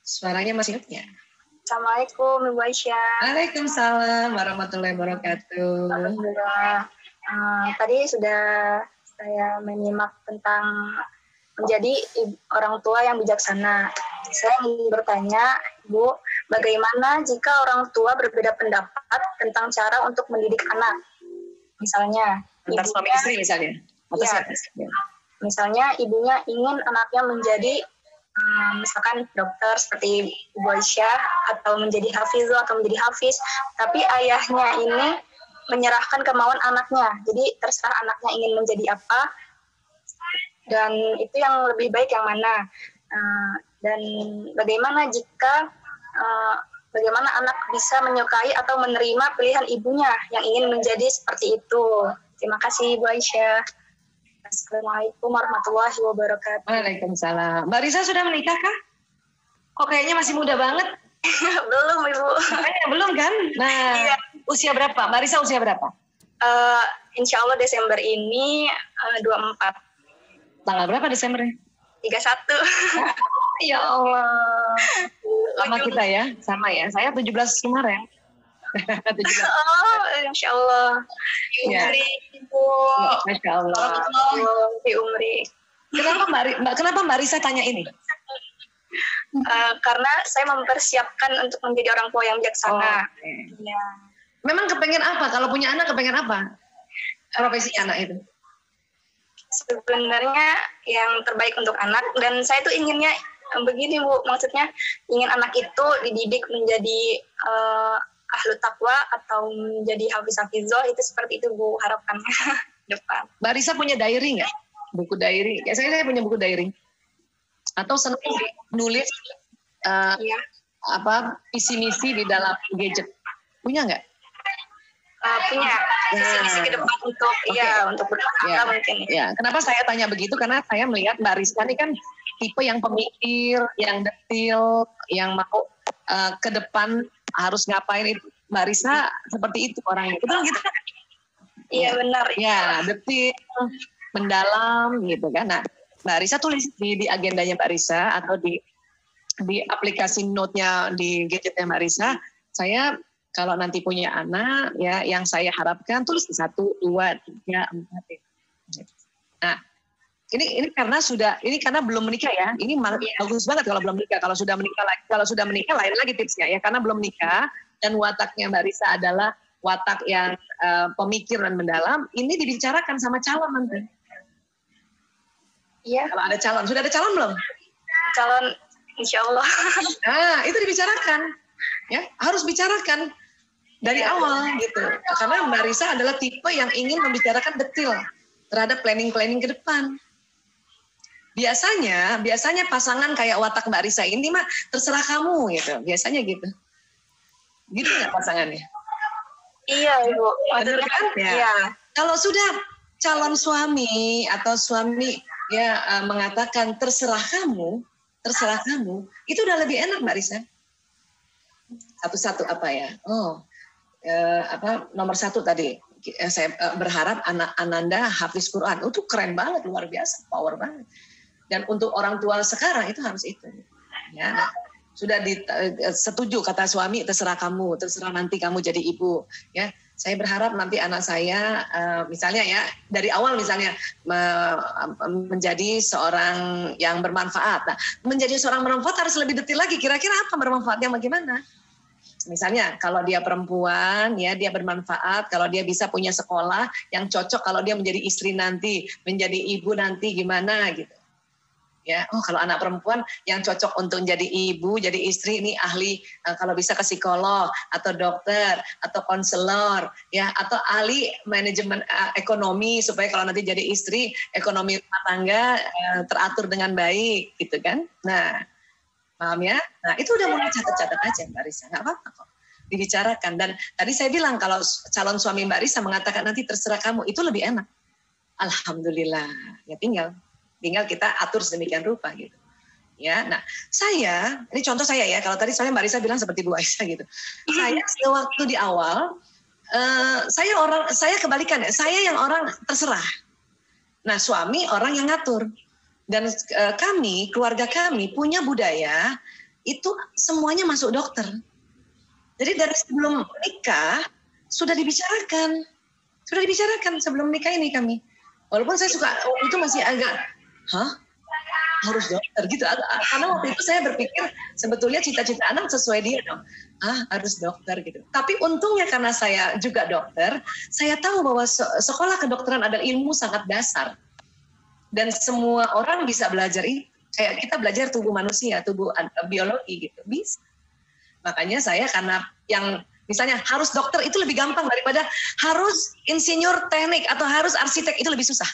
Suaranya masih ya? Assalamualaikum Ibu Aisyah. Waalaikumsalam warahmatullahi wabarakatuh. Alhamdulillah. Tadi sudah saya menyimak tentang menjadi orang tua yang bijaksana. Saya ingin bertanya, Ibu, bagaimana jika orang tua berbeda pendapat tentang cara untuk mendidik anak? Misalnya, antar suami istri misalnya? Atau ya, siapa? misalnya ibunya ingin anaknya menjadi misalkan dokter seperti Ibu Aisyah, atau menjadi hafizah atau menjadi hafiz, tapi ayahnya ini menyerahkan kemauan anaknya, jadi terserah anaknya ingin menjadi apa, dan itu yang lebih baik yang mana. Dan bagaimana jika bagaimana anak bisa menyukai atau menerima pilihan ibunya yang ingin menjadi seperti itu. Terima kasih Ibu Aisyah. Assalamualaikum warahmatullahi wabarakatuh. Waalaikumsalam. Mbak Risa sudah menikah kah? Kok kayaknya masih muda banget? Belum Ibu. Belum kan? Nah, iya. Usia berapa? Mbak Risa usia berapa? Insya Allah Desember ini 24. Tanggal berapa Desembernya? 31. Ya Allah. Sama kita ya, sama ya. Saya 17 kemarin. 17. Oh, Insya Allah. Ya. Ibu. Masya Allah. Umri. Kenapa Mbak Risa tanya ini? Karena saya mempersiapkan untuk menjadi orang tua yang bijaksana. Ya. Memang kepengen apa? Kalau punya anak kepengen apa? Profesi anak itu? Sebenarnya yang terbaik untuk anak, dan saya tuh inginnya begini Bu, maksudnya ingin anak itu dididik menjadi ahlu taqwa atau menjadi hafiz-hafizah, itu seperti itu Bu harapannya depan. Mbak Risa punya diary nggak? Buku diary? Kayak saya punya buku diary. Atau senang nulis visi misi di dalam gadget. Punya nggak? Punya visi-visi ke depan untuk untuk bertangga mungkin. Ya, kenapa saya tanya begitu? Karena saya melihat Mbak Risa ini kan tipe yang pemikir, yang detil, yang mau ke depan harus ngapain itu. Mbak Risa seperti itu orangnya. Betul gitu kan? Iya benar. Ya, detil, mendalam gitu kan. Nah, Mbak Risa tulis di agendanya Mbak Risa atau di aplikasi note-nya di gadgetnya Mbak Risa, saya kalau nanti punya anak ya yang saya harapkan tulis di 1, 2, 3, 4. Nah, ini karena belum menikah ya. Ini bagus banget kalau belum menikah. Kalau sudah menikah lain lagi tipsnya ya, karena belum menikah dan wataknya Mbak Risa adalah watak yang pemikir dan mendalam. Ini dibicarakan sama calon nanti. Iya. Kalau ada calon, sudah ada calon belum? Calon, insya Allah. Nah, itu dibicarakan, ya harus bicarakan dari awal gitu. Karena Mbak Risa adalah tipe yang ingin membicarakan detail terhadap planning ke depan. Biasanya pasangan kayak watak Mbak Risa ini mah terserah kamu gitu. Biasanya gitu. Gitu nggak pasangannya? Iya Ibu. Benar kan? Ya. Iya. Kalau sudah calon suami atau suami mengatakan terserah kamu, itu udah lebih enak Mbak Risa. Satu-satu apa ya? Nomor 1 tadi saya berharap anak Ananda hafiz Quran. Itu keren banget, luar biasa, power banget. Dan untuk orang tua sekarang itu harus itu. Ya, nah, sudah setuju kata suami, terserah kamu, terserah nanti kamu jadi ibu. Ya, saya berharap nanti anak saya misalnya ya dari awal misalnya menjadi seorang yang bermanfaat. Nah, menjadi seorang bermanfaat harus lebih detail lagi. Kira-kira apa bermanfaatnya bagaimana? Misalnya kalau dia perempuan ya dia bermanfaat kalau dia bisa punya sekolah yang cocok kalau dia menjadi istri nanti, menjadi ibu nanti gimana gitu. Ya, kalau anak perempuan yang cocok untuk menjadi ibu, jadi istri ini ahli kalau bisa ke psikolog atau dokter atau konselor ya atau ahli manajemen ekonomi supaya kalau nanti jadi istri ekonomi rumah tangga teratur dengan baik gitu kan. Nah, paham ya? Nah, itu udah mulai catat-catat aja Mbak Risa, nggak apa-apa kok. Dibicarakan. Dan tadi saya bilang kalau calon suami Mbak Risa mengatakan nanti terserah kamu, itu lebih enak. Alhamdulillah. Ya tinggal kita atur sedemikian rupa gitu. Ya, nah ini contoh saya ya. Kalau tadi soalnya Mbak Risa bilang seperti Bu Aisyah gitu. Saya waktu di awal, saya kebalikan ya. Saya yang orang terserah. Nah, suami orang yang ngatur. Dan keluarga kami punya budaya itu semuanya masuk dokter. Jadi dari sebelum nikah sudah dibicarakan sebelum nikah ini kami. Walaupun saya suka itu masih agak, harus dokter gitu. Karena waktu itu saya berpikir sebetulnya cita-cita anak sesuai dia dong. Harus dokter gitu. Tapi untungnya karena saya juga dokter, saya tahu bahwa sekolah kedokteran adalah ilmu sangat dasar. Dan semua orang bisa belajar itu. Kayak kita belajar tubuh manusia, tubuh biologi gitu. Bisa. Makanya saya karena yang misalnya harus dokter itu lebih gampang daripada harus insinyur teknik atau harus arsitek, itu lebih susah.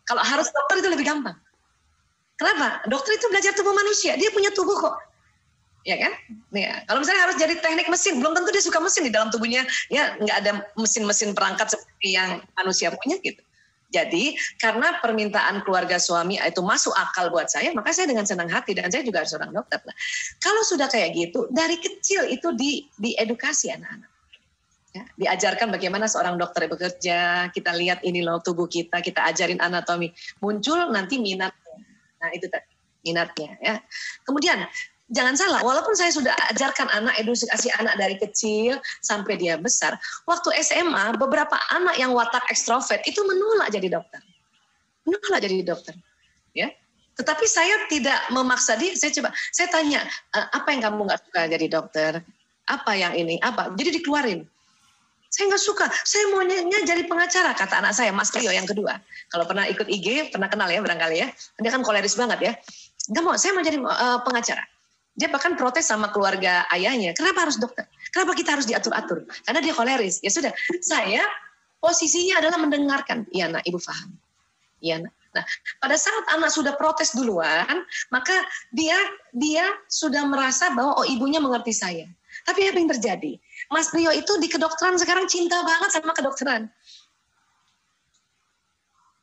Kalau harus dokter itu lebih gampang. Kenapa? Dokter itu belajar tubuh manusia, dia punya tubuh kok. Ya kan? Ya. Kalau misalnya harus jadi teknik mesin, belum tentu dia suka mesin di dalam tubuhnya. Ya nggak ada mesin-mesin perangkat seperti yang manusia punya gitu. Jadi karena permintaan keluarga suami itu masuk akal buat saya, maka saya dengan senang hati, dan saya juga harus seorang dokter. Nah, kalau sudah kayak gitu, dari kecil itu diedukasi anak-anak. Ya, diajarkan bagaimana seorang dokter bekerja, kita lihat ini loh tubuh kita ajarin anatomi. Muncul nanti minatnya. Nah itu tadi, minatnya. Ya. Kemudian, jangan salah, walaupun saya sudah ajarkan anak, edukasi anak dari kecil sampai dia besar, waktu SMA beberapa anak yang watak ekstrovert itu menolak jadi dokter. Ya. Tetapi saya tidak memaksa dia, saya tanya, apa yang kamu nggak suka jadi dokter? Apa yang ini? Apa? Jadi dikeluarin. Saya nggak suka, saya maunya jadi pengacara, kata anak saya, Mas Rio yang kedua. Kalau pernah ikut IG, pernah kenal ya barangkali ya. Dia kan koleris banget ya. Nggak mau, saya mau jadi pengacara. Dia bahkan protes sama keluarga ayahnya, kenapa harus dokter? Kenapa kita harus diatur-atur? Karena dia koleris. Ya sudah, saya posisinya adalah mendengarkan. Iya nak, ibu paham. Iya nak. Nah, pada saat anak sudah protes duluan, maka dia sudah merasa bahwa ibunya mengerti saya. Tapi apa yang terjadi? Mas Rio itu di kedokteran sekarang cinta banget sama kedokteran.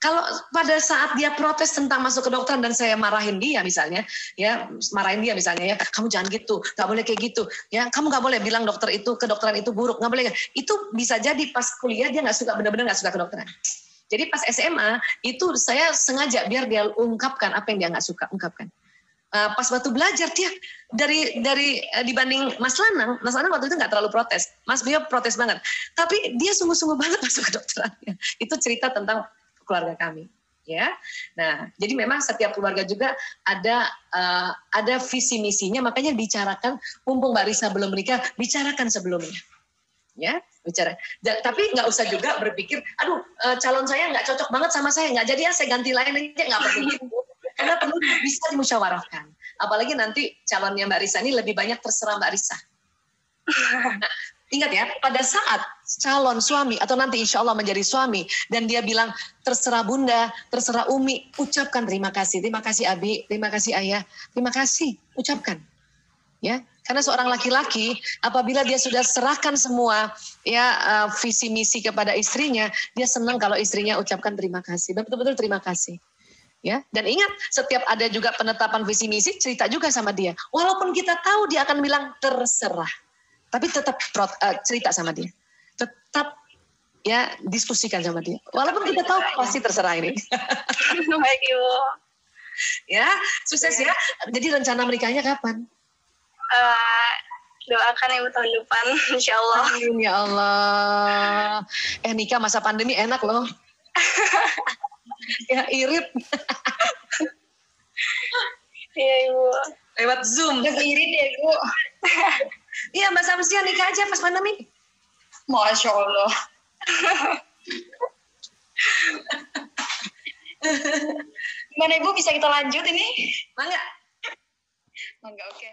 Kalau pada saat dia protes tentang masuk kedokteran dan saya marahin dia misalnya, ya kamu jangan gitu, nggak boleh kayak gitu, ya kamu nggak boleh bilang kedokteran itu buruk, nggak boleh. Itu bisa jadi pas kuliah dia benar-benar nggak suka kedokteran. Jadi pas SMA itu saya sengaja biar dia ungkapkan apa yang dia nggak suka, ungkapkan. Pas waktu belajar dia dari dibanding Mas Lanang waktu itu nggak terlalu protes, Mas Rio protes banget, tapi dia sungguh-sungguh banget masuk kedokteran. Itu cerita tentang keluarga kami, ya. Nah, jadi memang setiap keluarga juga ada visi misinya, makanya bicarakan. Mumpung Mbak Risa belum menikah, bicarakan sebelumnya, ya, bicara. Tapi nggak usah juga berpikir, aduh calon saya nggak cocok banget sama saya, nggak jadi ya saya ganti lain aja, nggak perlu gitu. Karena perlu bisa dimusyawarahkan. Apalagi nanti calonnya Mbak Risa ini lebih banyak terserah Mbak Risa. Nah, ingat ya, pada saat calon suami atau nanti insya Allah menjadi suami dan dia bilang terserah Bunda, terserah Umi, ucapkan terima kasih Abi, terima kasih Ayah, terima kasih, ucapkan. Ya, karena seorang laki-laki apabila dia sudah serahkan semua visi misi kepada istrinya, dia senang kalau istrinya ucapkan terima kasih, betul-betul terima kasih. Ya, dan ingat setiap ada juga penetapan visi misi, cerita juga sama dia. Walaupun kita tahu dia akan bilang terserah, tapi tetap cerita sama dia. Tetap ya diskusikan sama dia. Walaupun kita tahu pasti terserah ini. Baik Ibu. Ya, sukses ya. Jadi rencana menikahnya kapan? Doakan Ibu tahun depan, insya Allah. Amin ya Allah. Nikah masa pandemi enak loh. Ya irit. Iya Ibu. Lewat Zoom. Lebih irit ya Ibu. Iya Mbak Samsia nikah aja pas pandemi. Masya Allah. Gimana Ibu, bisa kita lanjut ini? Mangga. Mangga, oke.